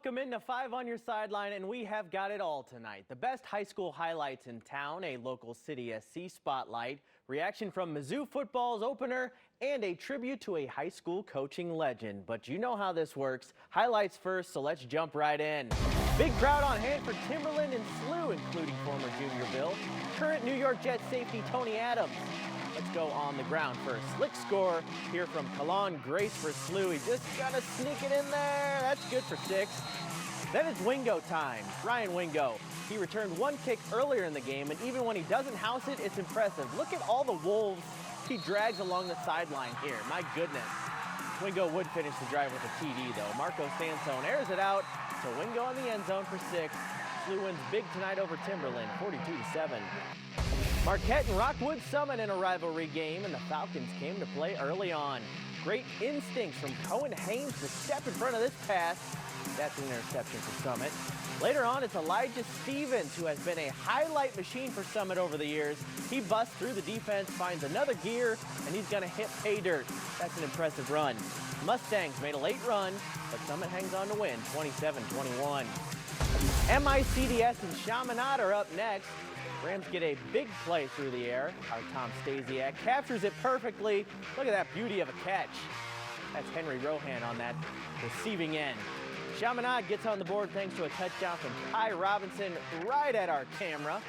Welcome into 5 on your sideline, and we have got it all tonight. The best high school highlights in town, a local City SC spotlight, reaction from Mizzou football's opener, and a tribute to a high school coaching legend. But you know how this works. Highlights first, so let's jump right in. Big crowd on hand for Timberland and SLU, including former Junior Bill, current New York Jets safety Tony Adams. Let's go on the ground first. Slick score here from Kalon Grace for SLU. He just got to sneak it in there. That's good for 6. Then it's Wingo time. Ryan Wingo. He returned one kick earlier in the game, and even when he doesn't house it, it's impressive. Look at all the wolves he drags along the sideline here. My goodness. Wingo would finish the drive with a TD, though. Marco Sansone airs it out to Wingo in the end zone for 6. SLU wins big tonight over Timberland, 42-7. Marquette and Rockwood Summit in a rivalry game, and the Falcons came to play early on. Great instincts from Cohen Haynes to step in front of this pass. That's an interception for Summit. Later on, it's Elijah Stevens, who has been a highlight machine for Summit over the years. He busts through the defense, finds another gear, and he's going to hit pay dirt. That's an impressive run. Mustangs made a late run, but Summit hangs on to win, 27-21. MICDS and Chaminade are up next. Rams get a big play through the air. Our Tom Stasiak captures it perfectly. Look at that beauty of a catch. That's Henry Rohan on that receiving end. Chaminade gets on the board thanks to a touchdown from Ty Robinson right at our camera.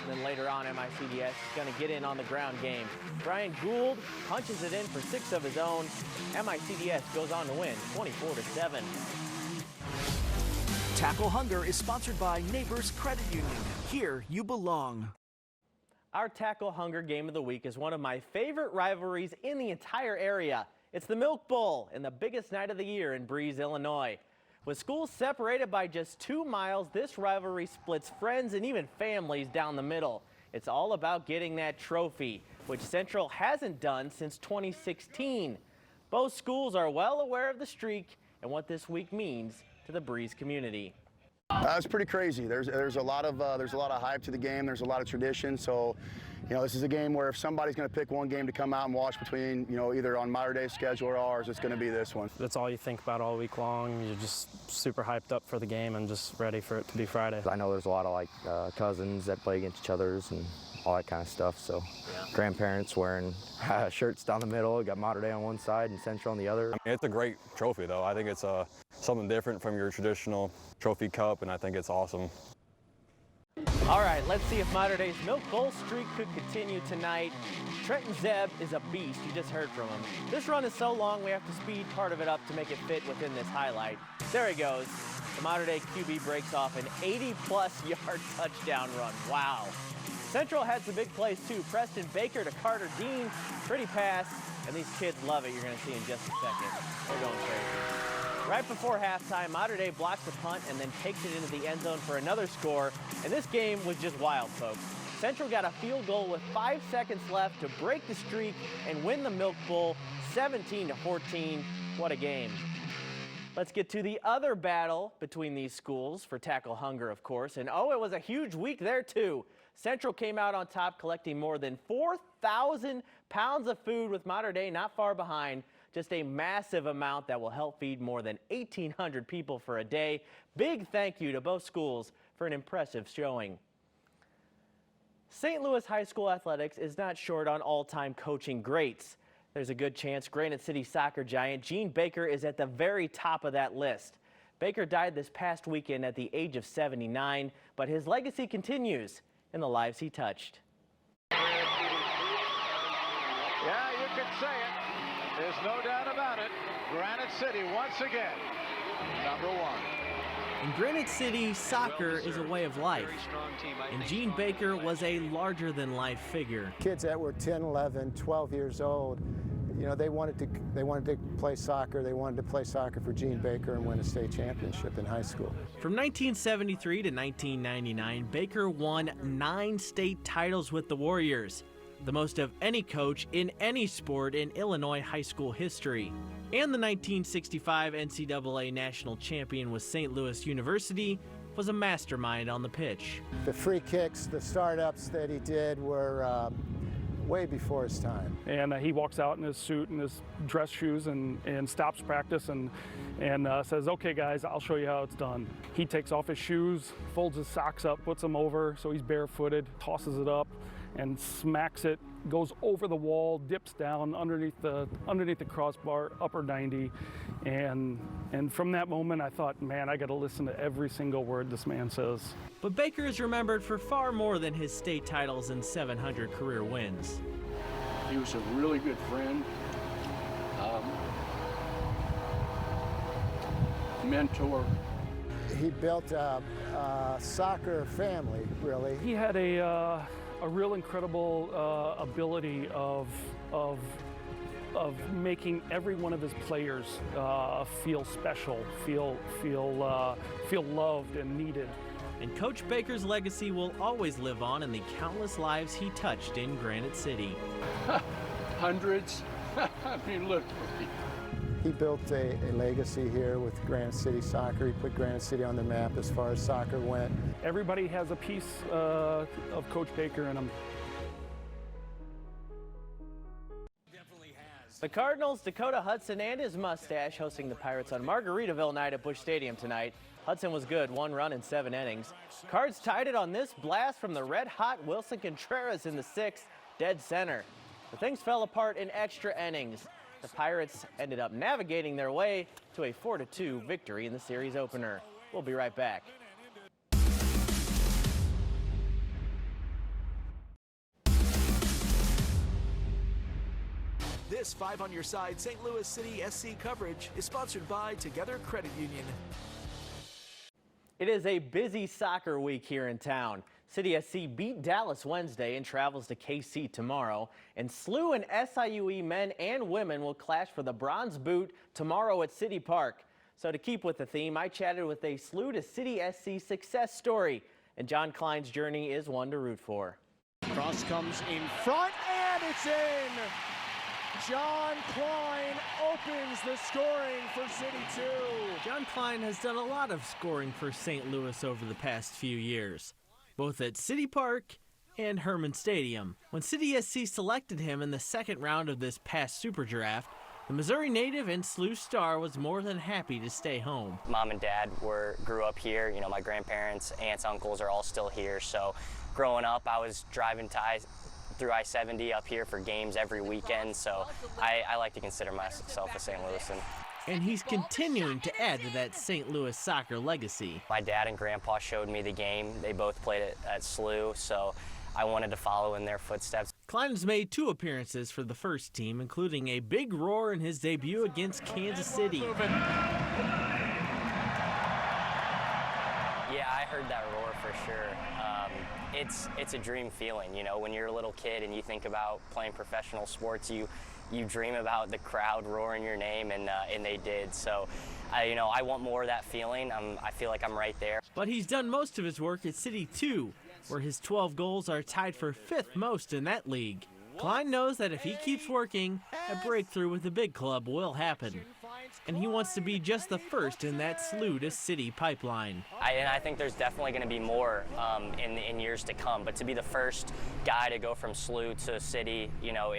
And then later on, MICDS is going to get in on the ground game. Brian Gould punches it in for 6 of his own. MICDS goes on to win 24-7. Tackle Hunger is sponsored by Neighbors Credit Union. Here you belong. Our Tackle Hunger game of the week is one of my favorite rivalries in the entire area. It's the Milk Bowl and the biggest night of the year in Breeze, Illinois. With schools separated by just 2 miles, this rivalry splits friends and even families down the middle. It's all about getting that trophy, which Central hasn't done since 2016. Both schools are well aware of the streak and what this week means to the Breeze community. It's pretty crazy. There's a lot of hype to the game. There's a lot of tradition. So, this is a game where if somebody's going to pick one game to come out and watch between, either on Mater Day's schedule or ours, it's going to be this one. That's all you think about all week long. You're just super hyped up for the game and just ready for it to be Friday. I know there's a lot of cousins that play against each other's and all that kind of stuff. So grandparents wearing shirts down the middle. We got Mater Day on one side and Central on the other. It's a great trophy, though. I think it's something different from your traditional trophy cup, and I think it's awesome. All right, let's see if Mater Day's Milk Bowl streak could continue tonight. Trenton Zeb is a beast. You just heard from him. This run is so long, we have to speed part of it up to make it fit within this highlight. There he goes. The Mater Day QB breaks off an 80-plus yard touchdown run. Wow. Central had some big plays, too. Preston Baker to Carter Dean. Pretty pass, and these kids love it. You're going to see in just a second. They're going crazy. Right before halftime, Mater Day blocks a punt and then takes it into the end zone for another score. And this game was just wild, folks. Central got a field goal with 5 seconds left to break the streak and win the Milk Bowl 17-14. What a game. Let's get to the other battle between these schools for Tackle Hunger, of course. And it was a huge week there, too. Central came out on top, collecting more than 4,000 pounds of food, with Mater Day not far behind. Just a massive amount that will help feed more than 1,800 people for a day. Big thank you to both schools for an impressive showing. St. Louis High School athletics is not short on all-time coaching greats. There's a good chance Granite City soccer giant Gene Baker is at the very top of that list. Baker died this past weekend at the age of 79, but his legacy continues in the lives he touched. Yeah, you can say it. There's no doubt about it. Granite City once again, #1. In Granite City, soccer is a way of life, and Gene Baker was a larger-than-life figure. Kids that were 10, 11, 12 years old, they wanted to play soccer. They wanted to play soccer for Gene Baker and win a state championship in high school. From 1973 to 1999, Baker won 9 state titles with the Warriors, the most of any coach in any sport in Illinois high school history. And the 1965 NCAA national champion with St. Louis University was a mastermind on the pitch. The free kicks, the startups that he did were way before his time. And he walks out in his suit and his dress shoes and stops practice and says, "Okay guys, I'll show you how it's done." He takes off his shoes, folds his socks up, puts them over so he's barefooted, tosses it up and smacks it, goes over the wall, dips down underneath the crossbar, upper 90. And from that moment I thought, man, I got to listen to every single word this man says. But Baker is remembered for far more than his state titles and 700 career wins. He was a really good friend, mentor. He built a soccer family, really. He had a real incredible ability of making every one of his players feel special, feel loved and needed. And Coach Baker's legacy will always live on in the countless lives he touched in Granite City. Hundreds. I mean, literally. He built a legacy here with Granite City soccer. He put Granite City on the map as far as soccer went. Everybody has a piece of Coach Baker in them. The Cardinals' Dakota Hudson and his mustache hosting the Pirates on Margaritaville night at Busch Stadium tonight. Hudson was good, 1 run in 7 innings. Cards tied it on this blast from the red-hot Wilson Contreras in the 6th, dead center. But things fell apart in extra innings. The Pirates ended up navigating their way to a 4-2 victory in the series opener. We'll be right back. This 5 on Your Side St. Louis City SC coverage is sponsored by Together Credit Union. It is a busy soccer week here in town. City SC beat Dallas Wednesday and travels to KC tomorrow. And SLU and SIUE men and women will clash for the bronze boot tomorrow at City Park. So to keep with the theme, I chatted with a SLU to City SC success story. And John Klein's journey is one to root for. Cross comes in front and it's in. John Klein opens the scoring for City 2. John Klein has done a lot of scoring for St. Louis over the past few years, both at City Park and Herman Stadium. When City SC selected him in the 2nd round of this past Super Draft, the Missouri native and SLU star was more than happy to stay home. Mom and Dad grew up here. You know, my grandparents, aunts, uncles are all still here. So growing up, I was driving through I-70 up here for games every weekend. So I like to consider myself a St. Louisan. And he's continuing to add to that St. Louis soccer legacy. My dad and grandpa showed me the game. They both played at SLU, so I wanted to follow in their footsteps. Klein's made 2 appearances for the first team, including a big roar in his debut against Kansas City. Yeah, I heard that roar for sure. It's a dream feeling, you know, when you're a little kid and you think about playing professional sports, you dream about the crowd roaring your name, and they did. So, I want more of that feeling. I feel like I'm right there. But he's done most of his work at City 2, where his 12 goals are tied for 5th most in that league. Klein knows that if he keeps working, a breakthrough with the big club will happen. And he wants to be just the first in that SLU to City pipeline. I think there's definitely going to be more in years to come, but to be the first guy to go from SLU to City, you know,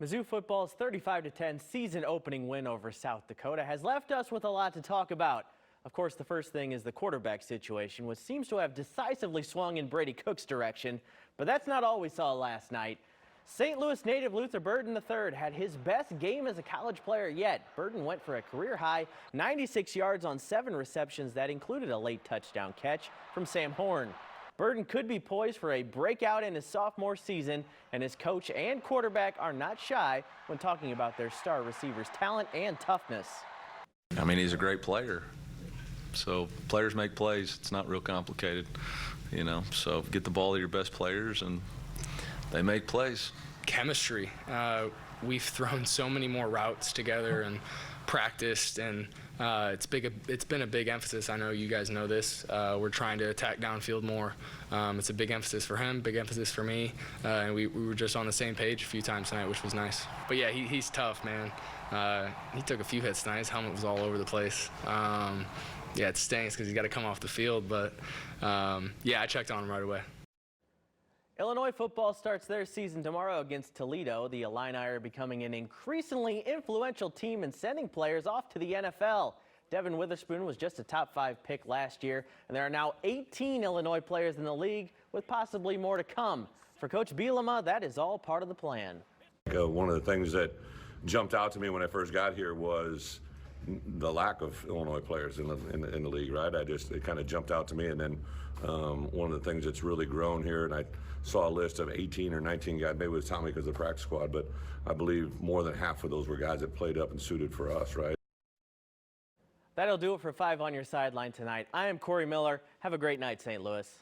Mizzou football's 35-10 season opening win over South Dakota has left us with a lot to talk about. Of course, the first thing is the quarterback situation, which seems to have decisively swung in Brady Cook's direction, but that's not all we saw last night. St. Louis native Luther Burden III had his best game as a college player yet. Burden went for a career-high 96 yards on 7 receptions that included a late touchdown catch from Sam Horn. Burden could be poised for a breakout in his sophomore season, and his coach and quarterback are not shy when talking about their star receiver's talent and toughness. I mean, he's a great player. So players make plays. It's not real complicated, you know. So get the ball to your best players, and they make plays. Chemistry. We've thrown so many more routes together and practiced, and it's been a big emphasis. I know you guys know this. We're trying to attack downfield more. It's a big emphasis for him, big emphasis for me, and we were just on the same page a few times tonight, which was nice. But yeah, he's tough, man. He took a few hits tonight. His helmet was all over the place. yeah, it stinks because he's got to come off the field. But yeah, I checked on him right away. Illinois football starts their season tomorrow against Toledo. The Illini are becoming an increasingly influential team and sending players off to the NFL. Devin Witherspoon was just a top 5 pick last year, and there are now 18 Illinois players in the league, with possibly more to come. For Coach Bielema, that is all part of the plan. One of the things that jumped out to me when I first got here was the lack of Illinois players in the league, right? It kind of jumped out to me, and then one of the things that's really grown here, and I saw a list of 18 or 19 guys, maybe it was Tommy because of the practice squad, but I believe more than half of those were guys that played up and suited for us, right? That'll do it for 5 on your sideline tonight. I am Corey Miller. Have a great night, St. Louis.